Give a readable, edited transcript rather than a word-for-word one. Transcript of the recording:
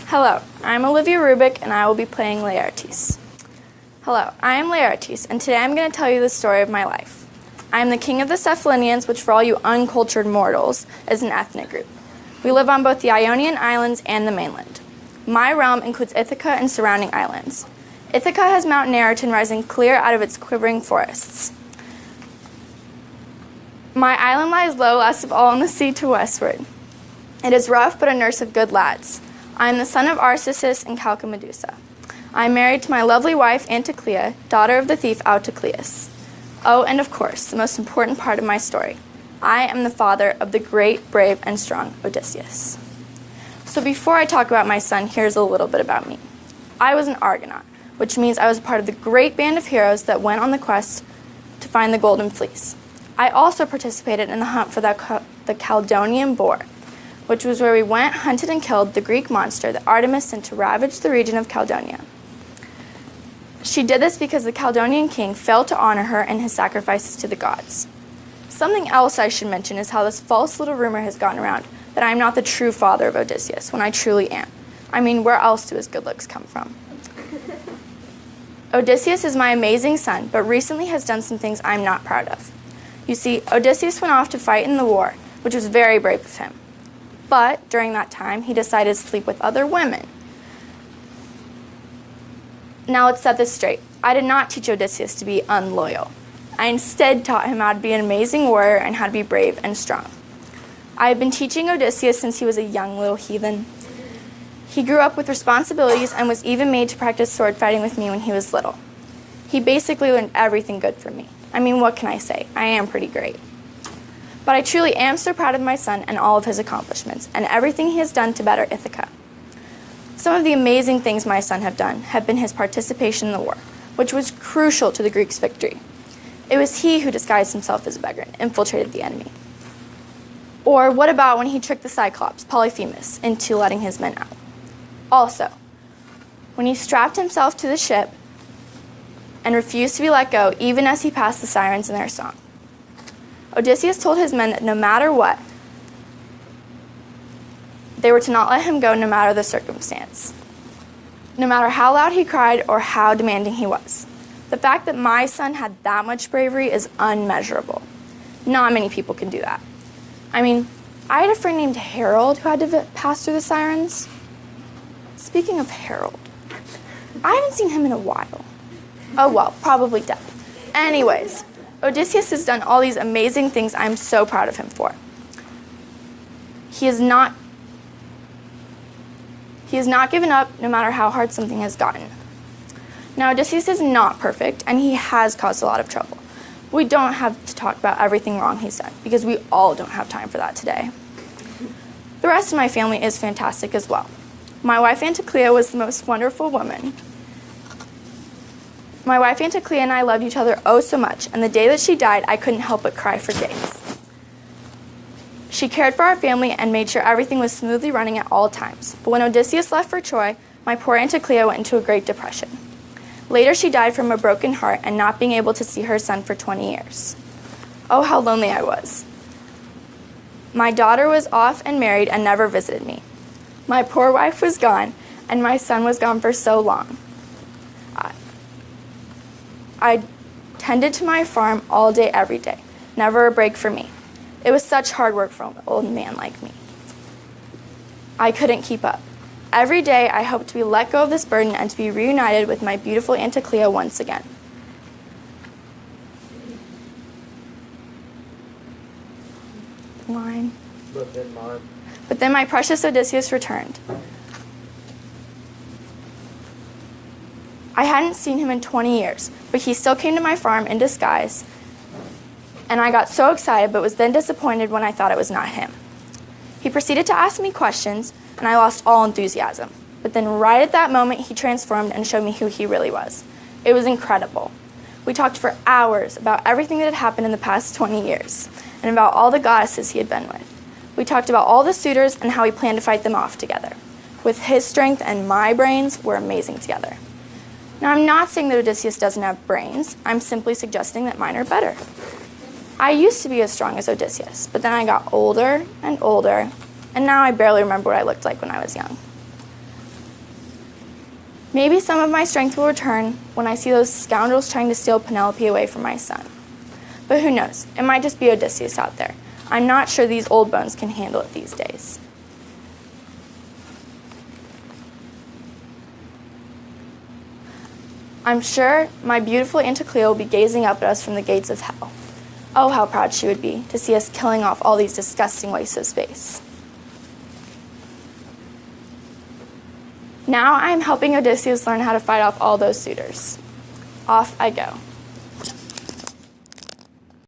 Hello, I'm Olivia Rubik, and I will be playing Laertes. Hello, I am Laertes, and today I'm going to tell you the story of my life. I am the king of the Swivlians, which for all you uncultured mortals is an ethnic group. We live on both the Ionian Islands and the mainland. My realm includes Ithaca and surrounding islands. Ithaca has Mount Neriton rising clear out of its quivering forests. My island lies low, last of all in the sea to westward. It is rough, but a nurse of good lads. I am the son of Arsaces and Calcamedusa. I am married to my lovely wife, Anticlea, daughter of the thief Autocleus. Oh, and of course, the most important part of my story. I am the father of the great, brave, and strong Odysseus. So before I talk about my son, here's a little bit about me. I was an Argonaut, which means I was a part of the great band of heroes that went on the quest to find the Golden Fleece. I also participated in the hunt for the Caledonian boar, which was where we went, hunted, and killed the Greek monster that Artemis sent to ravage the region of Caledonia. She did this because the Caledonian king failed to honor her in his sacrifices to the gods. Something else I should mention is how this false little rumor has gotten around that I am not the true father of Odysseus, when I truly am. I mean, where else do his good looks come from? Odysseus is my amazing son, but recently has done some things I'm not proud of. You see, Odysseus went off to fight in the war, which was very brave of him. But during that time, he decided to sleep with other women. Now let's set this straight. I did not teach Odysseus to be unloyal. I instead taught him how to be an amazing warrior and how to be brave and strong. I have been teaching Odysseus since he was a young little heathen. He grew up with responsibilities and was even made to practice sword fighting with me when he was little. He basically learned everything good from me. I mean, what can I say? I am pretty great. But I truly am so proud of my son and all of his accomplishments and everything he has done to better Ithaca. Some of the amazing things my son have done have been his participation in the war, which was crucial to the Greeks' victory. It was he who disguised himself as a beggar and infiltrated the enemy. Or what about when he tricked the Cyclops, Polyphemus, into letting his men out? Also, when he strapped himself to the ship and refused to be let go even as he passed the sirens in their song. Odysseus told his men that no matter what, they were to not let him go no matter the circumstance, no matter how loud he cried or how demanding he was. The fact that my son had that much bravery is unmeasurable. Not many people can do that. I mean, I had a friend named Harold who had to pass through the sirens. Speaking of Harold, I haven't seen him in a while. Oh well, probably dead. Anyways, Odysseus has done all these amazing things I'm so proud of him for. He has not given up no matter how hard something has gotten. Now, Odysseus is not perfect, and he has caused a lot of trouble. We don't have to talk about everything wrong he's done, because we all don't have time for that today. The rest of my family is fantastic as well. My wife Anticlea was the most wonderful woman. My wife Anticlea and I loved each other oh so much, and the day that she died, I couldn't help but cry for days. She cared for our family and made sure everything was smoothly running at all times. But when Odysseus left for Troy, my poor Anticlea went into a great depression. Later, she died from a broken heart and not being able to see her son for 20 years. Oh, how lonely I was. My daughter was off and married and never visited me. My poor wife was gone, and my son was gone for so long. I tended to my farm all day, every day. Never a break for me. It was such hard work for an old man like me. I couldn't keep up. Every day, I hoped to be let go of this burden and to be reunited with my beautiful Anticlea once again. Line. But then my precious Odysseus returned. I hadn't seen him in 20 years, but he still came to my farm in disguise, and I got so excited but was then disappointed when I thought it was not him. He proceeded to ask me questions, and I lost all enthusiasm. But then right at that moment, he transformed and showed me who he really was. It was incredible. We talked for hours about everything that had happened in the past 20 years, and about all the goddesses he had been with. We talked about all the suitors and how he planned to fight them off together. With his strength and my brains, we're amazing together. Now, I'm not saying that Odysseus doesn't have brains. I'm simply suggesting that mine are better. I used to be as strong as Odysseus, but then I got older and older, and now I barely remember what I looked like when I was young. Maybe some of my strength will return when I see those scoundrels trying to steal Penelope away from my son. But who knows? It might just be Odysseus out there. I'm not sure these old bones can handle it these days. I'm sure my beautiful Aunt Cleo will be gazing up at us from the gates of hell. Oh, how proud she would be to see us killing off all these disgusting wastes of space. Now I am helping Odysseus learn how to fight off all those suitors. Off I go.